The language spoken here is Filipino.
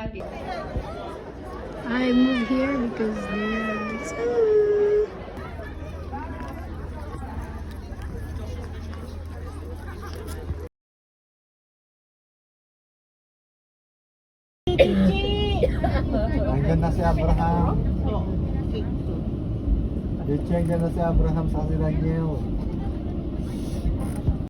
I moved here because there's Andyan na si Abraham. Diyan na si Abraham sa kasilang niyo.